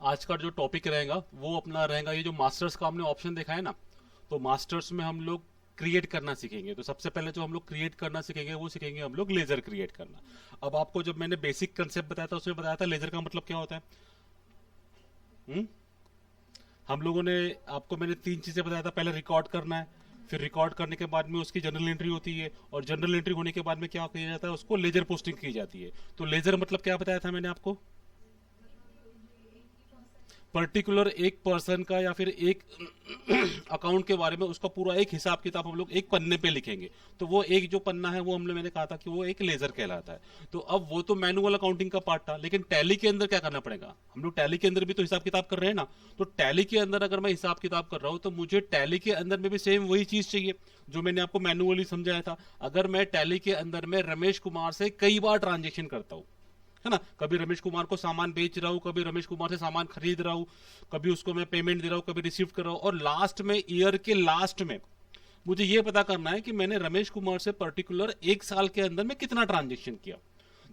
आज का जो टॉपिक रहेगा वो अपना रहेगा ये जो मास्टर्स का हमने ऑप्शन देखा है ना, तो मास्टर्स में हम लोग क्रिएट करना सीखेंगे। तो सबसे पहले जो हम लोग क्रिएट करना सीखेंगे वो सीखेंगे हम लोग लेजर क्रिएट करना। अब आपको जब मैंने बेसिक कंसेप्ट बताया था उसमें बताया था लेजर का मतलब क्या होता है। हुँ? हम लोगों ने आपको मैंने तीन चीजें बताया था, पहले रिकॉर्ड करना है, फिर रिकॉर्ड करने के बाद में उसकी जनरल एंट्री होती है, और जनरल एंट्री होने के बाद में क्या किया जाता है, उसको लेजर पोस्टिंग की जाती है। तो लेजर मतलब क्या बताया था मैंने आपको, पर्टिकुलर एक पर्सन का या फिर एक अकाउंट के बारे में उसका पूरा एक हिसाब किताब हम लोग एक पन्ने पे लिखेंगे। तो वो एक जो पन्ना है वो हमने मैंने कहा था कि वो एक लेजर कहलाता है। तो अब वो तो मैनुअल अकाउंटिंग का पार्ट था, लेकिन टैली के अंदर क्या करना पड़ेगा, हम लोग टैली के अंदर भी तो हिसाब किताब कर रहे हैं ना। तो टैली के अंदर अगर मैं हिसाब किताब कर रहा हूं तो मुझे टैली के अंदर में भी सेम वही चीज चाहिए जो मैंने आपको मैनुअली समझाया था। अगर मैं टैली के अंदर में रमेश कुमार से कई बार ट्रांजेक्शन करता हूं, है ना, कभी रमेश कुमार को सामान बेच रहा हूं, कभी रमेश कुमार से सामान खरीद रहा हूं, कभी उसको मैं पेमेंट दे रहा हूं, कभी रिसीव कर रहा हूं, और लास्ट में ईयर के लास्ट में मुझे यह पता करना है कि मैंने रमेश कुमार से पर्टिकुलर एक साल के अंदर में कितना ट्रांजेक्शन किया।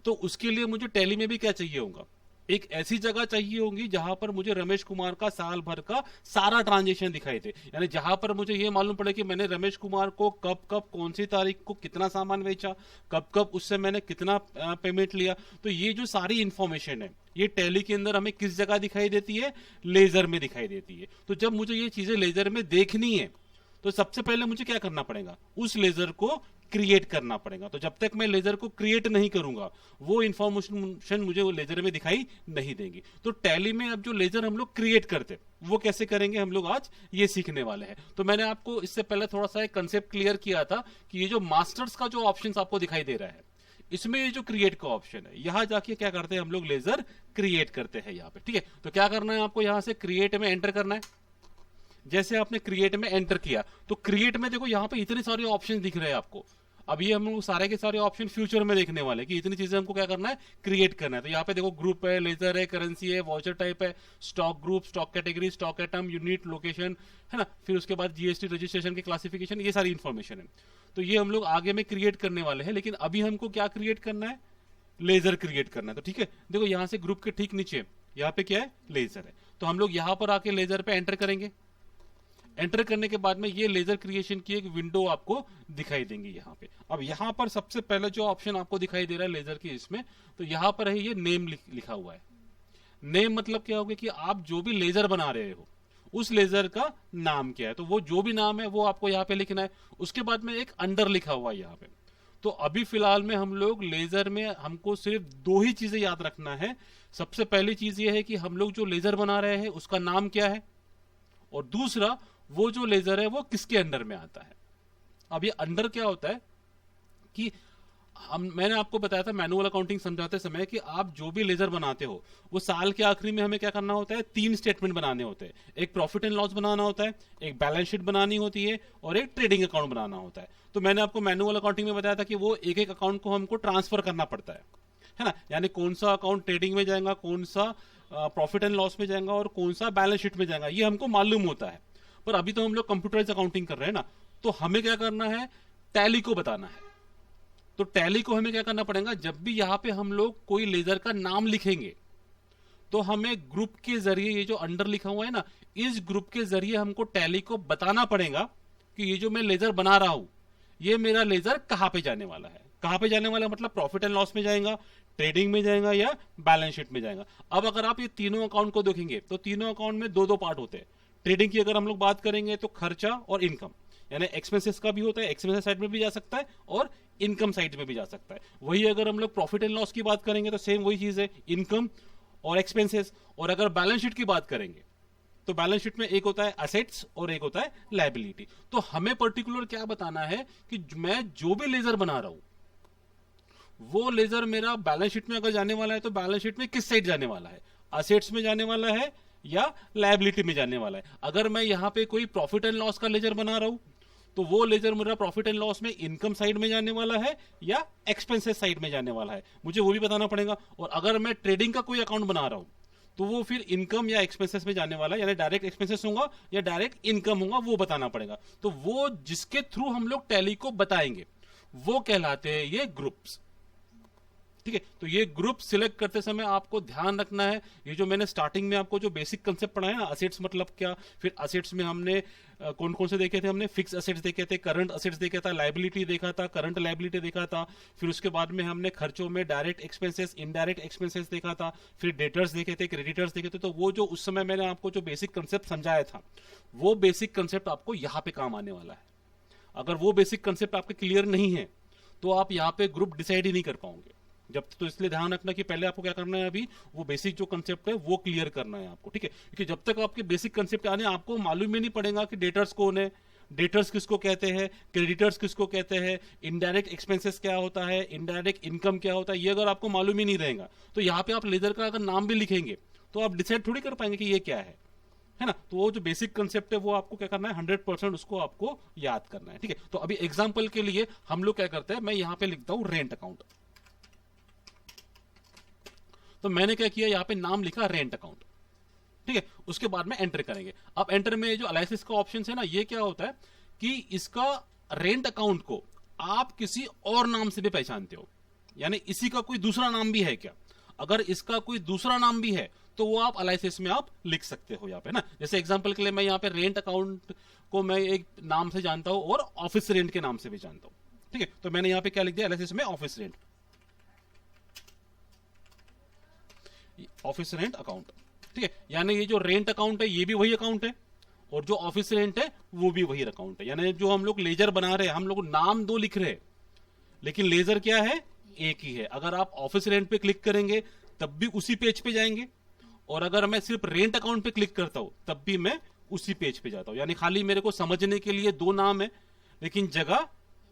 तो उसके लिए मुझे टैली में भी क्या चाहिए होगा, एक ऐसी जगह चाहिए होगी जहां पर मुझे रमेश कुमार का साल भर का सारा ट्रांजेक्शन दिखाई दे। यानी जहां पर मुझे यह मालूम पड़े कि मैंने रमेश कुमार को कब कब कौन सी तारीख को कितना सामान बेचा, कब कब उससे मैंने कितना पेमेंट लिया। तो ये जो सारी इंफॉर्मेशन है ये टैली के अंदर हमें किस जगह दिखाई देती है, लेजर में दिखाई देती है। तो जब मुझे ये चीजें लेजर में देखनी है तो सबसे पहले मुझे क्या करना पड़ेगा, उस लेजर को क्रिएट करना पड़ेगा। तो जब तक मैं लेजर को क्रिएट नहीं करूंगा वो इंफॉर्मेशन मुझे वो लेजर में दिखाई नहीं देगी। तो टैली में अब जो लेजर हम लोग क्रिएट करते वो कैसे करेंगे हम लोग आज ये सीखने वाले हैं। तो मैंने आपको इससे पहले थोड़ा सा एक कंसेप्ट क्लियर किया था कि ये जो मास्टर्स का जो ऑप्शन आपको दिखाई दे रहा है इसमें ये जो क्रिएट का ऑप्शन है यहां जाके क्या करते हैं हम लोग लेजर क्रिएट करते हैं यहाँ पे। ठीक है, तो क्या करना है आपको, यहां से क्रिएट में एंटर करना है। जैसे आपने क्रिएट में एंटर किया तो क्रिएट में देखो यहाँ पे इतने सारे ऑप्शन दिख रहे हैं आपको। अब ये हम लोग सारे के सारे ऑप्शन फ्यूचर में देखने वाले कि इतनी चीजें हमको क्या करना है, क्रिएट करना है। तो यहाँ पे देखो ग्रुप है, लेजर है, करेंसी है, वाउचर टाइप है, stock group, stock category, stock item, unit, location, है ना, फिर उसके बाद जीएसटी रजिस्ट्रेशन के क्लासिफिकेशन, ये सारी इंफॉर्मेशन है। तो ये हम लोग आगे में क्रिएट करने वाले हैं, लेकिन अभी हमको क्या क्रिएट करना है, लेजर क्रिएट करना है। तो ठीक है, देखो यहाँ से ग्रुप के ठीक नीचे यहाँ पे क्या है, लेजर है। तो हम लोग यहाँ पर आके लेजर पे एंटर करेंगे। एंटर करने के बाद में ये लेजर क्रिएशन की एक विंडो आपको दिखाई देंगी यहाँ पे। अब यहाँ पर सबसे पहले जो ऑप्शन आपको दिखाई दे रहा है लेजर की इसमें, तो यहाँ पर है ये नेम लिखा हुआ है। नेम मतलब क्या होगा कि आप जो भी लेजर बना रहे हो उस लेजर का नाम क्या है, तो वो जो भी नाम है वो आपको यहाँ पे लिखना है। उसके बाद में एक अंडर लिखा हुआ है यहाँ पे। तो अभी फिलहाल में हम लोग लेजर में हमको सिर्फ दो ही चीजें याद रखना है। सबसे पहली चीज ये है कि हम लोग जो लेजर बना रहे हैं उसका नाम क्या है, और दूसरा वो जो लेजर है वो किसके अंडर में आता है। अब ये अंडर क्या होता है कि मैंने आपको बताया था मैनुअल अकाउंटिंग समझाते समय कि आप जो भी लेजर बनाते हो वो साल के आखिरी में हमें क्या करना होता है, तीन स्टेटमेंट बनाने होते हैं। एक प्रॉफिट एंड लॉस बनाना होता है, एक बैलेंस शीट बनानी होती है, और एक ट्रेडिंग अकाउंट बनाना होता है। तो मैंने आपको मैनुअल अकाउंटिंग में बताया था कि वो एक एक अकाउंट को हमको ट्रांसफर करना पड़ता है ना, यानी कौन सा अकाउंट ट्रेडिंग में जाएगा, कौन सा प्रॉफिट एंड लॉस में जाएगा, और कौन सा बैलेंस शीट में जाएगा, ये हमको मालूम होता है। पर अभी तो हम लोग कंप्यूटराइज अकाउंटिंग कर रहे हैं ना, तो हमें क्या करना है, टैली को बताना है। तो टैली को हमें क्या करना पड़ेगा, जब भी यहां पे हम लोग कोई लेजर का नाम लिखेंगे तो हमें ग्रुप के जरिए, ये जो अंडर लिखा हुआ है ना, इस ग्रुप के जरिए हमको टैली को बताना पड़ेगा कि ये जो मैं लेजर बना रहा हूं ये मेरा लेजर कहां पे जाने वाला है। कहां पे जाने वाला मतलब प्रॉफिट एंड लॉस में जाएगा, ट्रेडिंग में जाएगा, या बैलेंस शीट में जाएगा। अब अगर आप ये तीनों अकाउंट को देखेंगे तो तीनों अकाउंट में दो दो पार्ट होते हैं। ट्रेडिंग की अगर हम लोग बात करेंगे तो खर्चा और इनकम, यानी एक्सपेंसेस का भी होता है, एक्सपेंसेस साइड में भी जा सकता है और इनकम साइड में भी जा सकता है। वही अगर हम लोग प्रॉफिट एंड लॉस की बात करेंगे तो सेम वही चीज है, इनकम और एक्सपेंसेस। और अगर बैलेंस शीट की बात करेंगे तो बैलेंस शीट में एक होता है असेट्स और एक होता है लायबिलिटी। तो हमें पर्टिकुलर क्या बताना है कि मैं जो भी लेजर बना रहा हूं वो लेजर मेरा बैलेंस शीट में अगर जाने वाला है तो बैलेंस शीट में किस साइड जाने वाला है, असेट्स में जाने वाला है या लायबिलिटी में जाने वाला है। अगर मैं यहां पे कोई प्रॉफिट एंड लॉस का लेजर बना रहा हूं तो वो लेजर मेरा प्रॉफिट एंड लॉस में इनकम साइड में जाने वाला है या एक्सपेंसेस साइड में जाने वाला है, मुझे वो भी बताना पड़ेगा। और अगर मैं ट्रेडिंग का कोई अकाउंट बना रहा हूं तो वो फिर इनकम या एक्सपेंसेस में जाने वाला है, यानी डायरेक्ट एक्सपेंसेस होगा या डायरेक्ट इनकम होगा, वो बताना पड़ेगा। तो वो जिसके थ्रू हम लोग टैली को बताएंगे वो कहलाते हैं ये ग्रुप्स। ठीक है। तो ये ग्रुप सिलेक्ट करते समय आपको ध्यान रखना है, ये जो मैंने स्टार्टिंग में आपको जो बेसिक कंसेप्ट पढ़ाया ना, असेट्स मतलब क्या, फिर असेट्स में हमने कौन कौन से देखे थे, हमने फिक्स असेट्स देखे थे, करंट असेट्स देखा था, लायबिलिटी देखा था, करंट लायबिलिटी देखा था, फिर उसके बाद में हमने खर्चों में डायरेक्ट एक्सपेंसेस, इनडायरेक्ट एक्सपेंसेस देखा था, फिर डेटर्स देखे थे, क्रेडिटर्स देखे थे। तो वो जो उस समय मैंने आपको जो बेसिक कंसेप्ट समझाया था, वो बेसिक कंसेप्ट आपको यहाँ पे काम आने वाला है। अगर वो बेसिक कंसेप्ट आपके क्लियर नहीं है तो आप यहाँ पे ग्रुप डिसाइड ही नहीं कर पाओगे जब। तो इसलिए ध्यान रखना कि पहले आपको क्या करना है, अभी वो बेसिक जो कंसेप्ट है वो क्लियर करना है आपको, ठीक है। क्योंकि जब तक आपके बेसिक कंसेप्ट आने, आपको मालूम ही नहीं पड़ेगा कि डेटर्स कौन है, डेटर्स किसको कहते हैं, क्रेडिटर्स किसको कहते हैं, इनडायरेक्ट एक्सपेंसेस क्या होता है, इनडायरेक्ट इनकम क्या होता है, ये अगर आपको मालूम ही नहीं रहेगा तो यहाँ पे आप लेजर का अगर नाम भी लिखेंगे तो आप डिसाइड थोड़ी कर पाएंगे कि ये क्या है ना। तो वो जो बेसिक कंसेप्ट है वो आपको क्या करना है, 100% उसको आपको याद करना है, ठीक है। तो अभी एग्जांपल के लिए हम लोग क्या करते हैं, मैं यहां पे लिखता हूं रेंट अकाउंट। तो मैंने क्या किया, यहां पे नाम लिखा रेंट अकाउंट, ठीक है। उसके बाद में एंटर करेंगे। अब एंटर में जो एनालिसिस का ऑप्शन है ना, ये क्या होता है कि इसका रेंट अकाउंट को आप किसी और नाम से भी पहचानते हो, यानी इसी का कोई दूसरा नाम भी है क्या। अगर इसका कोई दूसरा नाम भी है तो वो आप एनालिसिस में आप लिख सकते हो यहाँ पे ना। जैसे एग्जांपल के लिए मैं यहाँ पे रेंट अकाउंट को मैं एक नाम से जानता हूं और ऑफिस रेंट के नाम से भी जानता हूं, ठीक है। तो मैंने यहाँ पे क्या लिख दिया एनालिसिस में, office rent, office rent account, ठीक है। यानी ये जो रेंट अकाउंट है ये भी वही अकाउंट है और जो ऑफिस रेंट है वो भी वही अकाउंट है। यानी जो हम लोग लेजर बना रहे हैं, हम लोग नाम दो लिख रहे हैं लेकिन लेजर क्या है, एक ही है। अगर आप ऑफिस रेंट पे क्लिक करेंगे तब भी उसी पेज पे जाएंगे, और अगर मैं सिर्फ रेंट अकाउंट पे क्लिक करता हूं तब भी मैं उसी पेज पे जाता हूं। यानी खाली मेरे को समझने के लिए दो नाम है लेकिन जगह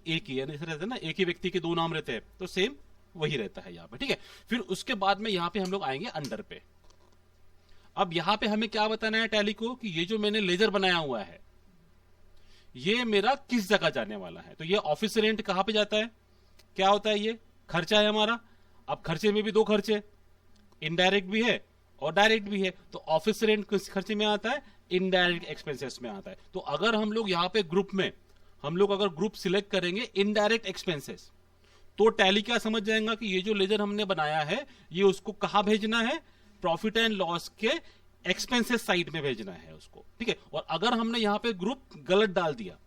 एक ही है। ऐसे रहता है ना, एक ही व्यक्ति के दो नाम रहते हैं तो सेम वही रहता है यहाँ पे, ठीक है। फिर उसके बाद में यहाँ पे हम लोग आएंगे अंडर पे। अब यहाँ पे हमें क्या बताना है टैली को कि ये जो मैंने लेजर बनाया हुआ है ये मेरा किस जगह जाने वाला है। तो ये ऑफिस रेंट कहां पे जाता है, क्या होता है, ये खर्चा है हमारा। अब खर्चे में भी दो खर्चे, इनडायरेक्ट भी है और डायरेक्ट भी है। तो ऑफिस रेंट किस खर्चे में आता है, इनडायरेक्ट एक्सपेंसेस में आता है। तो अगर हम लोग यहाँ पे ग्रुप में हम लोग अगर ग्रुप सिलेक्ट करेंगे इनडायरेक्ट एक्सपेंसेस, तो टैली क्या समझ जाएगा कि ये जो लेजर हमने बनाया है ये उसको कहां भेजना है, प्रॉफिट एंड लॉस के एक्सपेंसेस साइड में भेजना है उसको, ठीक है। और अगर हमने यहाँ पे ग्रुप गलत डाल दिया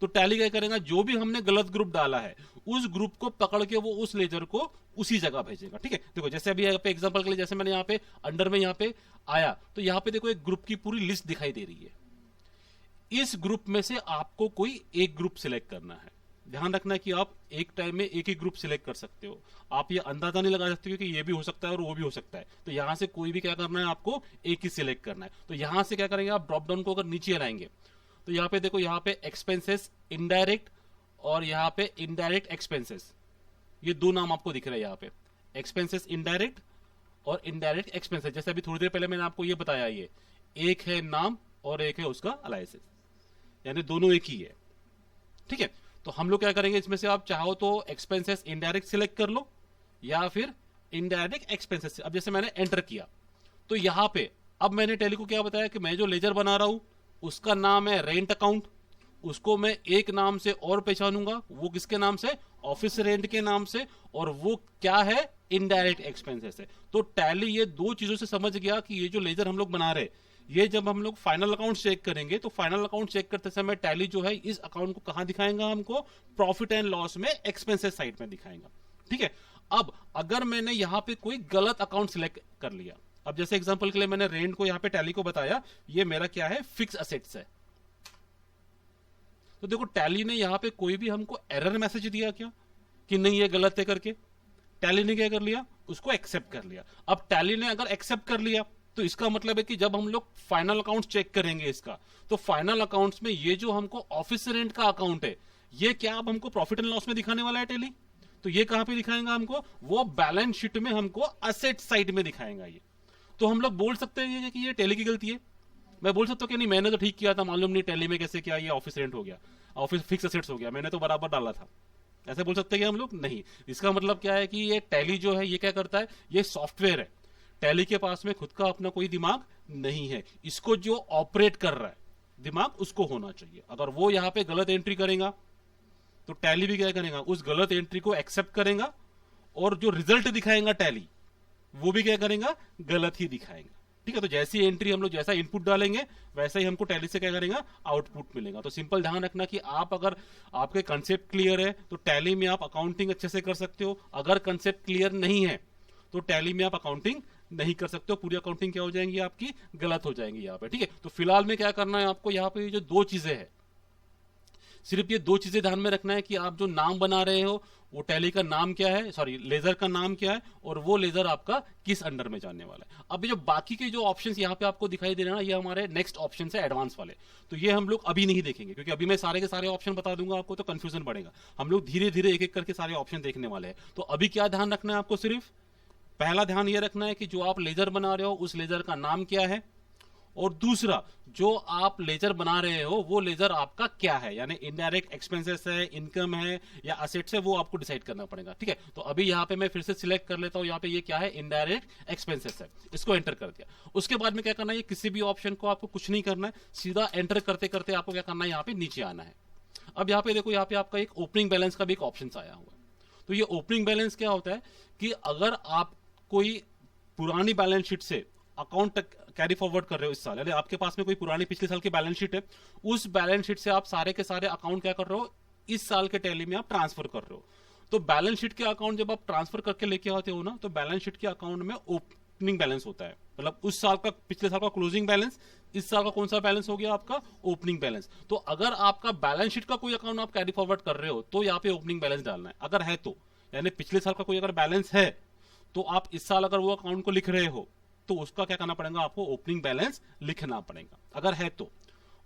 तो टैली क्या करेगा, जो भी हमने गलत ग्रुप डाला है उस ग्रुप को पकड़ के वो उस लेजर को उसी जगह भेजेगा, ठीक है। देखो जैसे अभी यहाँ पे एग्जांपल के लिए जैसे मैंने यहाँ पे अंडर में यहाँ पे आया तो यहाँ पे देखो एक ग्रुप की पूरी लिस्ट दिखाई दे रही है। इस ग्रुप में से आपको कोई एक ग्रुप सिलेक्ट करना है। ध्यान रखना कि आप एक टाइम में एक ही ग्रुप सिलेक्ट कर सकते हो, आप ये अंदाजा नहीं लगा सकते कि ये भी हो सकता है और वो भी हो सकता है। तो यहां से कोई भी क्या करना है, आपको एक ही सिलेक्ट करना है। तो यहां से क्या करेंगे, आप ड्रॉप डाउन को अगर नीचे लाएंगे तो यहाँ पे देखो, यहाँ पे एक्सपेंसेस इनडायरेक्ट और यहाँ पे इनडायरेक्ट एक्सपेंसेस, ये दो नाम आपको दिख रहे हैं यहाँ पे, एक्सपेंसेस इनडायरेक्ट और इनडायरेक्ट एक्सपेंसेस। जैसे अभी थोड़ी देर पहले मैंने आपको ये बताया, ये एक है नाम और एक है उसका एनालिसिस, यानी दोनों एक ही है, ठीक है। तो हम लोग क्या करेंगे, इसमें से आप चाहो तो एक्सपेंसेस इनडायरेक्ट सिलेक्ट कर लो या फिर इनडायरेक्ट एक्सपेंसेस। अब जैसे मैंने एंटर किया तो यहाँ पे अब मैंने टैली को क्या बताया कि मैं जो लेजर बना रहा हूं उसका नाम है रेंट अकाउंट, उसको मैं एक नाम से और पहचानूंगा, वो किसके नाम से, ऑफिस रेंट के नाम से, और वो क्या है, इनडायरेक्ट एक्सपेंसेस है। तो टैली ये दो चीजों से समझ गया कि ये जो लेजर हम लोग बना रहे, ये जब हम लोग फाइनल अकाउंट चेक करेंगे तो फाइनल अकाउंट चेक करते समय टैली जो है इस अकाउंट को कहां दिखाएगा, हमको प्रॉफिट एंड लॉस में एक्सपेंसेस साइड में दिखाएगा, ठीक है। अब अगर मैंने यहां पे कोई गलत अकाउंट सिलेक्ट कर लिया, अब जैसे एग्जांपल के लिए मैंने रेंट को यहां पे टैली को बताया, ये मेरा क्या है, फिक्स असेट्स है। तो देखो टैली ने यहां पे कोई भी हमको एरर मैसेज दिया क्या कि नहीं ये गलत है करके, टैली ने क्या कर लिया, उसको एक्सेप्ट कर लिया। अब टैली ने अगर एक्सेप्ट कर लिया तो इसका मतलब है कि जब हम लोग फाइनल अकाउंट चेक करेंगे इसका, तो फाइनल अकाउंट्स में ये जो हमको ऑफिस रेंट का अकाउंट है ये क्या अब हमको प्रॉफिट एंड लॉस में दिखाने वाला है टैली। तो ये कहां पे दिखाएगा हमको, वो बैलेंस शीट में हमको असेट साइड में दिखाएगा ये। तो हम लोग बोल सकते हैं कि ये टैली की गलती है, मैं बोल सकता हूं कि नहीं मैंने तो ठीक किया था, मालूम नहीं टैली में कैसे क्या ये ऑफिस रेंट हो गया, ऑफिस फिक्स असेट्स हो गया, मैंने तो बराबर डाला था, ऐसे बोल सकते हैं कि हम लोग नहीं। इसका मतलब क्या है कि ये टैली जो है ये क्या करता है, ये सॉफ्टवेयर है, टैली के पास में खुद का अपना कोई दिमाग नहीं है, इसको जो ऑपरेट कर रहा है दिमाग उसको होना चाहिए। अगर वो यहां पे गलत एंट्री करेगा तो टैली भी क्या करेगा, उस गलत एंट्री को एक्सेप्ट करेगा और जो रिजल्ट दिखाएगा टैली वो भी क्या करेगा, गलत ही दिखाएगा। ठीक है, तो जैसी एंट्री हम लोग जैसा इनपुट डालेंगे वैसा ही हमको टैली से क्या करेगा, आउटपुट मिलेगा। तो सिंपल ध्यान रखना कि आप अगर आपके कंसेप्ट क्लियर है तो टैली में आप अकाउंटिंग अच्छे से कर सकते हो, अगर कंसेप्ट क्लियर नहीं है तो टैली में आप अकाउंटिंग नहीं कर सकते हो, पूरी अकाउंटिंग क्या हो जाएंगी आपकी, गलत हो जाएंगी यहाँ पे। ठीक है, तो फिलहाल में क्या करना है आपको, यहाँ पे जो दो चीजें हैं, सिर्फ ये दो चीजें ध्यान में रखना है कि आप जो नाम बना रहे हो वो टैली का नाम क्या है, सॉरी लेजर का नाम क्या है, और वो लेजर आपका किस अंडर में जाने वाला है। अब ये जो बाकी के जो ऑप्शंस यहाँ पे आपको दिखाई दे रहे हैं ना, ये हमारे नेक्स्ट ऑप्शन है एडवांस वाले, तो ये हम लोग अभी नहीं देखेंगे क्योंकि अभी मैं सारे के सारे ऑप्शन बता दूंगा आपको तो कंफ्यूजन बढ़ेगा। हम लोग धीरे धीरे एक एक करके सारे ऑप्शन देखने वाले हैं। तो अभी क्या ध्यान रखना है आपको, सिर्फ पहला ध्यान ये रखना है कि जो आप लेजर बना रहे हो उस लेजर का नाम क्या है, और दूसरा जो आप लेजर बना रहे हो वो लेजर आपका क्या है, यानी इनडायरेक्ट एक्सपेंसेस है, इनकम है या असेट्स है, वो आपको डिसाइड करना पड़ेगा। ठीक है, तो अभी यहाँ पे मैं फिर से सिलेक्ट कर लेता हूँ, यहाँ पे ये क्या है, इनडायरेक्ट एक्सपेंसेस है, इसको एंटर कर दिया। उसके बाद में क्या करना है, किसी भी ऑप्शन को आपको कुछ नहीं करना है, सीधा एंटर करते करते आपको क्या करना है, यहाँ पे नीचे आना है। अब यहाँ पे देखो, यहाँ पे आपका एक ओपनिंग बैलेंस का भी एक ऑप्शन आया हुआ है। तो ये ओपनिंग बैलेंस क्या होता है कि अगर आप कोई पुरानी बैलेंस शीट से अकाउंट कैरी फॉरवर्ड कर रहे हो इस साल, यानी आपके पास में कोई पुरानी पिछले साल की बैलेंस शीट है, उस बैलेंस शीट से आप सारे के सारे अकाउंट क्या कर रहे हो, इस साल के टैली में आप ट्रांसफर कर रहे हो। तो बैलेंस शीट के अकाउंट जब आप ट्रांसफर करके लेके आते हो ना, तो बैलेंस शीट के अकाउंट में ओपनिंग बैलेंस होता है, मतलब उस साल का, पिछले साल का क्लोजिंग बैलेंस, इस साल का कौन सा बैलेंस हो गया आपका, ओपनिंग बैलेंस। तो अगर आपका बैलेंस शीट का कोई अकाउंट आप कैरी फॉरवर्ड कर रहे हो तो यहाँ पे ओपनिंग बैलेंस डालना है, अगर है तो, यानी पिछले साल का कोई अगर बैलेंस है तो आप इस साल अगर वो अकाउंट को लिख रहे हो तो उसका क्या करना पड़ेगा, आपको ओपनिंग बैलेंस लिखना पड़ेगा, अगर है तो।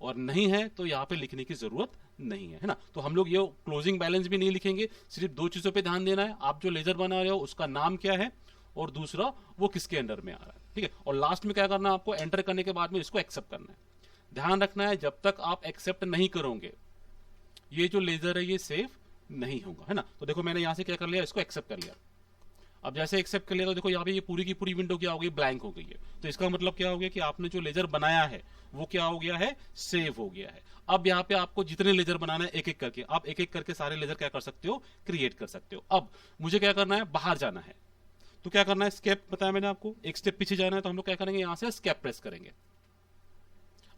और नहीं है तो यहाँ पे लिखने की जरूरत नहीं है ना। तो हम लोग ये क्लोजिंग बैलेंस भी नहीं लिखेंगे, सिर्फ दो चीजों पे ध्यान देना है, आप जो लेजर बना रहे हो उसका नाम क्या है और दूसरा वो किसके अंडर में आ रहा है। ठीक है, और लास्ट में क्या करना है आपको, एंटर करने के बाद में इसको एक्सेप्ट करना है। ध्यान रखना है जब तक आप एक्सेप्ट नहीं करोगे ये जो लेजर है ये सेव नहीं होगा, है ना। तो देखो मैंने यहां से क्या कर लिया, इसको एक्सेप्ट कर लिया। अब जैसे एक्सेप्ट कर लिया तो देखो यहाँ पे ये पूरी की पूरी विंडो क्या हो गई, ब्लैंक हो गई है। तो इसका मतलब क्या हो गया कि आपने जो लेजर बनाया है वो क्या हो गया है, सेव हो गया है। अब यहाँ पे आपको जितने लेजर बनाना है एक एक करके, आप एक एक करके सारे लेजर क्या कर सकते हो, क्रिएट कर सकते हो। अब मुझे क्या करना है, बाहर जाना है, तो क्या करना है, स्केप बताया मैंने आपको, एक स्टेप पीछे जाना है, तो हम लोग क्या करेंगे, यहां से स्केप प्रेस करेंगे।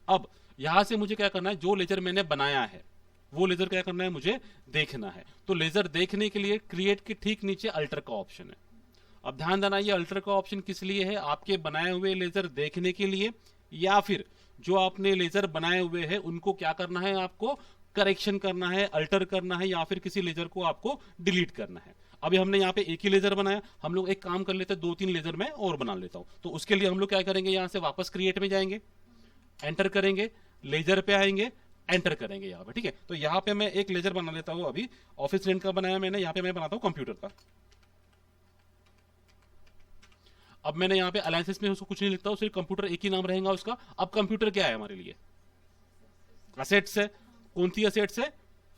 अब यहां से मुझे क्या करना है, जो लेजर मैंने बनाया है वो लेजर क्या करना है, मुझे देखना है। तो लेजर देखने के लिए क्रिएट के ठीक नीचे अल्टर का ऑप्शन है। अब ध्यान देना, ये अल्टर का ऑप्शन किस लिए है, आपके बनाए हुए लेजर देखने के लिए, या फिर जो आपने लेजर बनाए हुए हैं उनको क्या करना है, आपको करेक्शन करना है, अल्टर करना है, या फिर किसी लेजर को आपको डिलीट करना है। अभी हमने यहाँ पे एक ही लेजर बनाया, हम लोग एक काम कर लेते हैं, दो तीन लेजर मैं और बना लेता हूं। तो उसके लिए हम लोग क्या करेंगे, यहां से वापस क्रिएट में जाएंगे, एंटर करेंगे, लेजर पे आएंगे, एंटर करेंगे यहाँ पे। ठीक है, तो यहाँ पे मैं एक लेजर बना लेता हूँ, अभी ऑफिस रेंट का बनाया मैंने, यहाँ पे मैं बनाता हूँ कंप्यूटर का। अब मैंने यहाँ पे अलायंसेस में उसको कुछ नहीं लिखता हूँ, सिर्फ कंप्यूटर एक ही नाम रहेगा उसका। अब कंप्यूटर क्या है हमारे लिए, असेट्स है। कौन सी असेट्स है,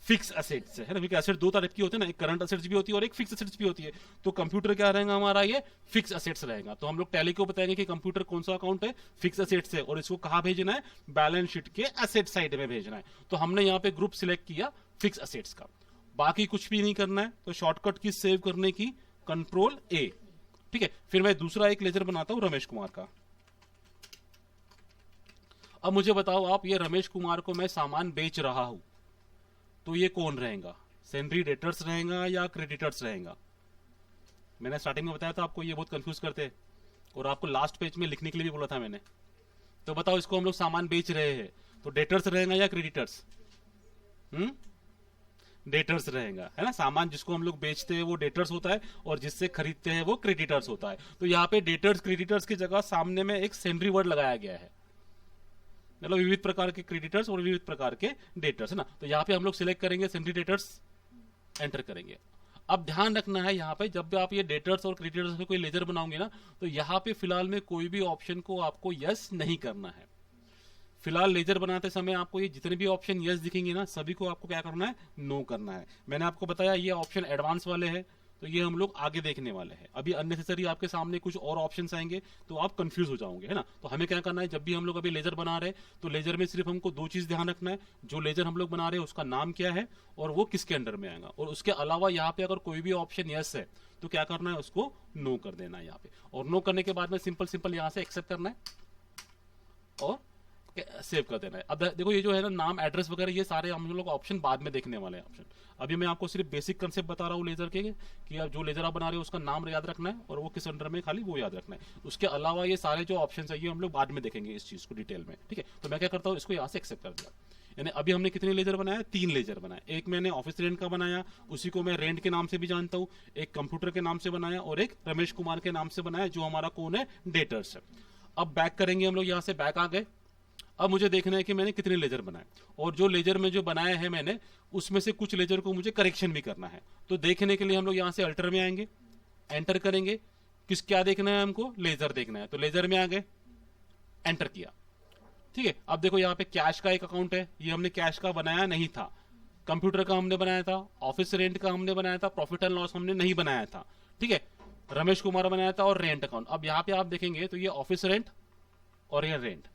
फिक्स असेट्स है ना, क्योंकि असेट दो तरह की होती है ना, एक करंट असेट्स भी होती है और एक फिक्स असेट्स भी होती है। तो कंप्यूटर क्या रहेगा हमारा, ये फिक्स असेट्स रहेगा। तो हम लोग टैली को बताएंगे कि कंप्यूटर कौन सा अकाउंट है, फिक्स असेट्स है, और इसको कहां भेजना है, बैलेंस शीट के असेट साइड में भेजना है। तो हमने यहाँ पे ग्रुप सिलेक्ट किया फिक्स असेट्स का, बाकी कुछ भी नहीं करना है। तो शॉर्टकट की सेव करने की कंट्रोल ए। ठीक है, फिर मैं दूसरा एक लेजर बनाता हूं रमेश कुमार का। अब मुझे बताओ आप, ये रमेश कुमार को मैं सामान बेच रहा हूं तो ये कौन रहेगा, सेंड्री डेटर्स रहेगा या क्रेडिटर्स रहेगा। मैंने स्टार्टिंग में बताया था आपको, ये बहुत कंफ्यूज करते हैं, और आपको लास्ट पेज में लिखने के लिए भी बोला था मैंने। तो बताओ इसको हम लोग सामान बेच रहे हैं तो डेटर्स रहेगा या क्रेडिटर्स, डेटर्स रहेगा, है ना। सामान जिसको हम लोग बेचते हैं वो डेटर्स होता है और जिससे खरीदते हैं वो क्रेडिटर्स होता है। तो यहाँ पे डेटर्स क्रेडिटर्स की जगह सामने में एक सेंड्री वर्ड लगाया गया है, मतलब विविध प्रकार के क्रेडिटर्स और विविध प्रकार के डेटर्स, है ना। तो यहाँ पे हम लोग सिलेक्ट करेंगे सेंड्री डेटर्स, एंटर करेंगे। अब ध्यान रखना है, यहाँ पे जब भी आप ये डेटर्स और क्रेडिटर्स में कोई लेजर बनाओगे ना, तो यहाँ पे फिलहाल में कोई भी ऑप्शन को आपको यस नहीं करना है। फिलहाल लेजर बनाते समय आपको ये जितने भी ऑप्शन यस दिखेंगे ना, सभी को आपको क्या करना है, नो करना है। मैंने आपको बताया ये ऑप्शन एडवांस वाले हैं, तो ये हम लोग आगे देखने वाले हैं। अभी अननेसेसरी आपके सामने कुछ और ऑप्शंस आएंगे तो आप कंफ्यूज हो जाओगे, है ना। तो हमें क्या करना है, जब भी हम लोग अभी लेजर बना रहे हैं तो लेजर में सिर्फ हमको दो चीज ध्यान रखना है, जो लेजर हम लोग बना रहे हैं उसका नाम क्या है और वो किसके अंडर में आएगा। और उसके अलावा यहाँ पे अगर कोई भी ऑप्शन यस है तो क्या करना है, उसको नो कर देना है यहाँ पे। और नो करने के बाद में सिंपल सिंपल यहाँ से एक्सेप्ट करना है और सेव कर देना है। अब देखो ये जो है ना नाम एड्रेस वगैरह ये सारे हम लोग ऑप्शन बाद में देखने वाले हैं ऑप्शन। अभी मैं आपको सिर्फ बेसिक कंसेप्ट बता रहा हूँ लेजर के, कि आप जो लेजर आप बना रहे हो उसका नाम याद रखना है और वो किस अंडर में खाली वो याद रखना है। उसके अलावा ये सारे जो ऑप्शन है ये हम लोग बाद में देखेंगे इस चीज को डिटेल में, ठीक है। तो मैं क्या करता हूँ, इसको यहाँ से एक्सेप्ट कर दिया। यानी अभी हमने कितने लेजर बनाया, 3 लेजर बनाया। एक मैंने ऑफिस रेंट का बनाया, उसी को मैं रेंट के नाम से भी जानता हूँ, एक कंप्यूटर के नाम से बनाया और एक रमेश कुमार के नाम से बनाया जो हमारा कौन है, डेटर्स है। अब बैक करेंगे हम लोग, यहाँ से बैक आ गए। अब मुझे देखना है कि मैंने कितने लेजर बनाए और जो लेजर में जो बनाया है मैंने उसमें से कुछ लेजर को मुझे करेक्शन भी करना है। तो देखने के लिए हम लोग यहाँ से अल्टर में आएंगे, एंटर करेंगे। किस क्या देखना है हमको, लेजर देखना है। तो लेजर में आ गए, एंटर किया, ठीक है। अब देखो यहाँ पे कैश का एक अकाउंट है, ये हमने कैश का बनाया नहीं था। कंप्यूटर का हमने बनाया था, ऑफिस रेंट का हमने बनाया था, प्रॉफिट एंड लॉस हमने नहीं बनाया था, ठीक है। रमेश कुमार बनाया था और रेंट अकाउंट। अब यहाँ पे आप देखेंगे तो ये ऑफिस रेंट और ये रेंट।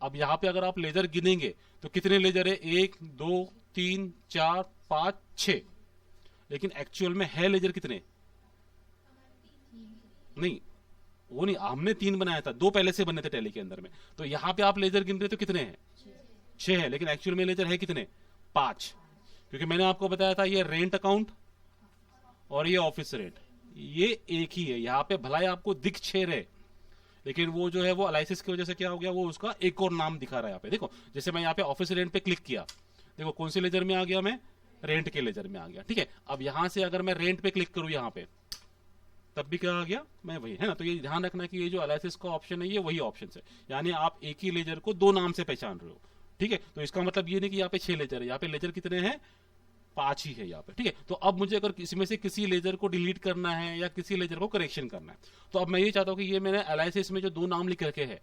अब यहाँ पे अगर आप लेजर गिनेंगे तो कितने लेजर है, 1 2 3 4 5 6, लेकिन एक्चुअल में है लेजर कितने, नहीं वो नहीं, हमने 3 बनाया था, 2 पहले से बने थे टैली के अंदर में। तो यहाँ पे आप लेजर गिन रहे तो कितने हैं, 6 है, लेकिन एक्चुअल में लेजर है कितने, 5। क्योंकि मैंने आपको बताया था ये रेंट अकाउंट और ये ऑफिस रेंट ये एक ही है। यहाँ पे भलाई आपको दिख 6 रहे, लेकिन वो जो है वो एनालिसिस की वजह से क्या हो गया, वो उसका एक और नाम दिखा रहा है यहाँ पे। देखो जैसे मैं यहाँ पे ऑफिस रेंट पे क्लिक किया, देखो कौन से लेजर में आ गया, मैं रेंट के लेजर में आ गया, ठीक है। अब यहां से अगर मैं रेंट पे क्लिक करूं यहाँ पे तब भी क्या आ गया, मैं वही, है ना। तो ये ध्यान रखना कि ये जो एनालिसिस का ऑप्शन है ये वही ऑप्शन है, यानी आप एक ही लेजर को 2 नाम से पहचान रहे हो, ठीक है। तो इसका मतलब ये नहीं कि यहाँ पे 6 लेजर है, यहाँ पे लेजर कितने हैं, 5 ही है यहाँ पे, ठीक है। तो अब मुझे अगर किसी में से किसी लेजर को डिलीट करना है या किसी लेजर को करेक्शन करना है, तो अब मैं ये चाहता हूँ कि ये मैंने एनालिसिस में जो 2 नाम लिख रखे हैं,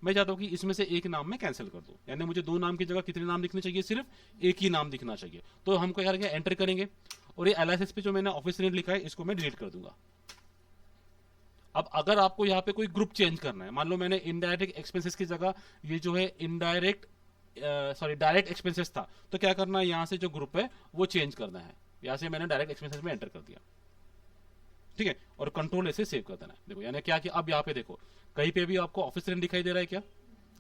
मैं चाहता हूँ कि इसमें से एक नाम मैं कैंसिल कर दूं। यानी मुझे 2 नाम की जगह कितने नाम लिखने चाहिए, सिर्फ एक ही नाम दिखना चाहिए। तो हम क्या करेंगे, एंटर करेंगे और ये एनालिसिस पे जो मैंने ऑफिस रेंट लिखा है इसको मैं डिलीट कर दूंगा। अब अगर आपको यहाँ पे कोई ग्रुप चेंज करना है, मान लो मैंने इनडायरेक्ट एक्सपेंसेस की जगह ये जो है डायरेक्ट एक्सपेंसेस था, तो क्या करना है, यहाँ से जो ग्रुप है वो चेंज करना है। यहाँ से मैंने डायरेक्ट एक्सपेंसेस में एंटर कर दिया, ठीक है, और कंट्रोल ऐसे सेव कर देना है। देखो यानी क्या कि अब यहाँ पे देखो कहीं पे भी आपको ऑफिस रेंट दिखाई दे रहा है क्या,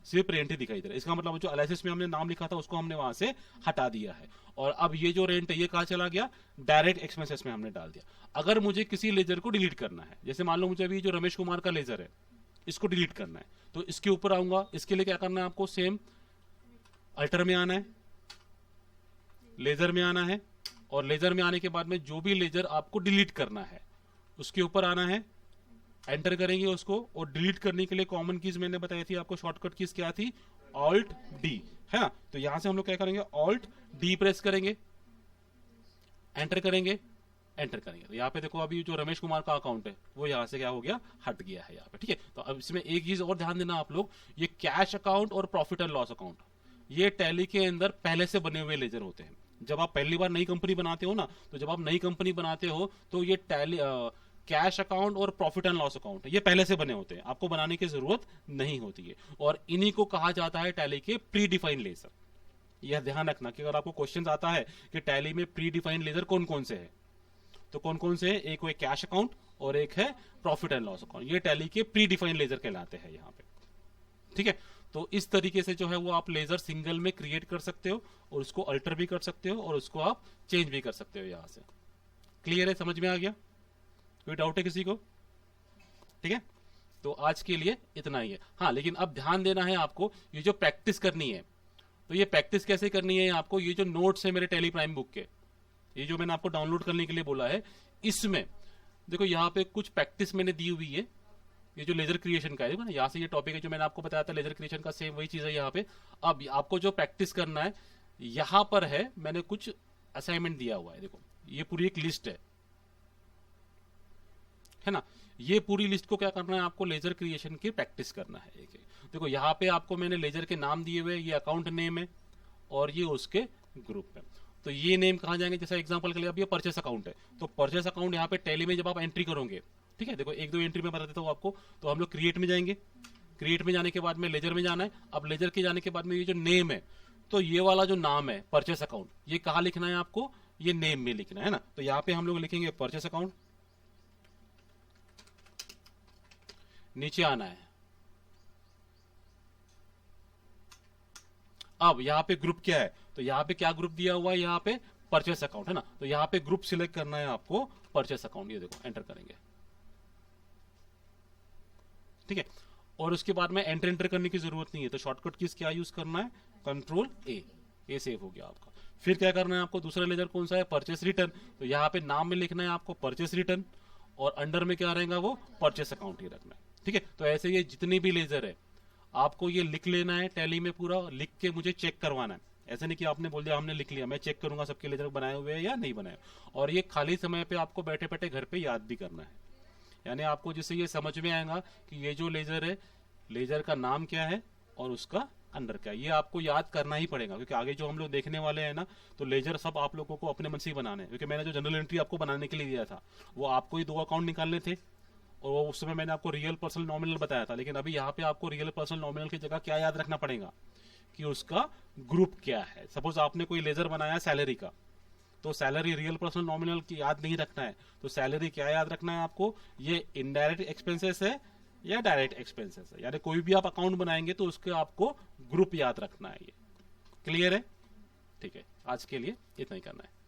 सिर्फ रेंट ही दिखाई दे रहा है। इसका मतलब जो एनालिसिस में हमने नाम लिखा था उसको हमने वहां से हटा दिया है। और अब ये जो रेंट है ये कहाँ चला गया, डायरेक्ट एक्सपेंसेस में हमने डाल दिया। अगर मुझे किसी लेजर को डिलीट करना है, जैसे मान लो मुझे अभी जो रमेश कुमार का लेजर है इसको डिलीट करना है, तो इसके ऊपर आऊंगा। इसके लिए क्या करना है आपको, सेम अल्टर में आना है, लेजर में आना है, और लेजर में आने के बाद में जो भी लेजर आपको डिलीट करना है उसके ऊपर आना है, एंटर करेंगे उसको। और डिलीट करने के लिए कॉमन कीज मैंने बताई थी आपको, शॉर्टकट कीज क्या थी, ऑल्ट डी, है ना। तो यहां से हम लोग क्या करेंगे, ऑल्ट डी प्रेस करेंगे, एंटर करेंगे, एंटर करेंगे। तो यहाँ पे देखो अभी जो रमेश कुमार का अकाउंट है वो यहाँ से क्या हो गया, हट गया है यहाँ पे, ठीक है। तो अब इसमें एक चीज और ध्यान देना आप लोग, ये कैश अकाउंट और प्रॉफिट एंड लॉस अकाउंट ये टैली के अंदर पहले से बने हुए लेजर होते हैं। जब आप पहली बार नई कंपनी बनाते हो ना, तो जब आप नई कंपनी बनाते हो तो ये टैली कैश अकाउंट और प्रॉफिट एंड लॉस अकाउंट ये पहले से बने होते हैं, आपको बनाने की जरूरत नहीं होती है। और इन्हीं को कहा जाता है टैली के प्री डिफाइंड लेजर। यह ध्यान रखना कि अगर आपको क्वेश्चन आता है कि टैली में प्री डिफाइंड लेजर कौन कौन से है, तो कौन कौन से है, एक वो कैश अकाउंट और एक है प्रॉफिट एंड लॉस अकाउंट। ये टैली के प्री डिफाइंड लेजर कहलाते हैं यहाँ पे, ठीक है। तो इस तरीके से जो है वो आप लेजर सिंगल में क्रिएट कर सकते हो और उसको अल्टर भी कर सकते हो और उसको आप चेंज भी कर सकते हो यहां से। क्लियर है, समझ में आ गया, कोई डाउट है किसी को, ठीक है। तो आज के लिए इतना ही है। हाँ लेकिन अब ध्यान देना है आपको, ये जो प्रैक्टिस करनी है, तो ये प्रैक्टिस कैसे करनी है आपको, ये जो नोट्स है मेरे टेली प्राइम बुक के, ये जो मैंने आपको डाउनलोड करने के लिए बोला है, इसमें देखो यहाँ पे कुछ प्रैक्टिस मैंने दी हुई है। ये जो लेजर क्रिएशन का है ना, यहाँ से ये टॉपिक है जो मैंने आपको बताया था लेजर क्रिएशन का, सेम वही चीज है यहाँ पे। अब आपको जो प्रैक्टिस करना है यहाँ पर है, मैंने कुछ असाइनमेंट दिया हुआ है। देखो ये पूरी एक लिस्ट है ना। ये पूरी लिस्ट को क्या करना है आपको, लेजर क्रिएशन की प्रैक्टिस करना है। देखो यहाँ पे आपको मैंने लेजर के नाम दिए हुए, ये अकाउंट नेम है और ये उसके ग्रुप है। तो ये नेम कहाँ जाएंगे, जैसे एग्जांपल के लिए अब ये परचेस अकाउंट है, तो परचेस अकाउंट यहाँ पे टैली में जब आप एंट्री करोगे, ठीक है, देखो एक दो एंट्री में बता देता हूँ आपको। तो हम लोग क्रिएट में जाएंगे, क्रिएट में जाने के बाद में लेजर में जाना है। अब लेजर के जाने के बाद में ये जो नेम है, तो ये वाला जो नाम है परचेस अकाउंट, ये कहाँ लिखना है आपको, ये नेम में लिखना है ना। तो यहाँ पे हम लोग लिखेंगे परचेस अकाउंट, नीचे आना है। अब यहाँ पे ग्रुप क्या है, तो यहाँ पे क्या ग्रुप दिया हुआ है, यहाँ पे परचेस अकाउंट है ना, तो यहाँ पे ग्रुप सिलेक्ट करना है आपको परचेस अकाउंट। ये देखो एंटर करेंगे, ठीक है। और उसके बाद में एंटर करने की जरूरत नहीं है, तो शॉर्टकट कीज क्या यूज करना है, कंट्रोल ए सेव हो गया आपका। फिर क्या करना है आपको, दूसरा लेजर कौन सा है, परचेस रिटर्न, तो यहाँ पे नाम में लिखना है आपको परचेस रिटर्न, और अंडर में क्या रहेगा, वो परचेस अकाउंट ही रखना है, ठीक है। तो ऐसे ये जितने भी लेजर है आपको ये लिख लेना है, टैली में पूरा लिख के मुझे चेक करवाना है। ऐसे नहीं कि आपने बोल दिया हमने लिख लिया, मैं चेक करूंगा सबके लेजर बनाए हुए हैं या नहीं बनाए। और ये खाली समय पे आपको बैठे बैठे घर पे याद भी करना है, यानी आपको जिससे ये समझ में आएगा कि ये जो लेजर है, लेजर का नाम क्या है और उसका अंडर क्या है, ये आपको याद करना ही पड़ेगा। क्योंकि आगे जो हम लोग देखने वाले हैं ना, तो लेजर सब आप लोगों को अपने मन से ही बनाने हैं। क्योंकि मैंने जो जनरल एंट्री आपको बनाने के लिए दिया था, वो आपको ही 2 अकाउंट निकालने थे, और उस समय मैंने आपको रियल पर्सनल नॉमिनल बताया था। लेकिन अभी यहाँ पे आपको रियल पर्सनल नॉमिनल की जगह क्या याद रखना पड़ेगा, कि उसका ग्रुप क्या है। सपोज आपने कोई लेजर बनाया सैलरी का, तो सैलरी रियल पर्सनल नॉमिनल की याद नहीं रखना है, तो सैलरी क्या याद रखना है आपको, ये इनडायरेक्ट एक्सपेंसेस है या डायरेक्ट एक्सपेंसेस है। यानी कोई भी आप अकाउंट बनाएंगे तो उसके आपको ग्रुप याद रखना है। ये क्लियर है, ठीक है। आज के लिए इतना ही करना है।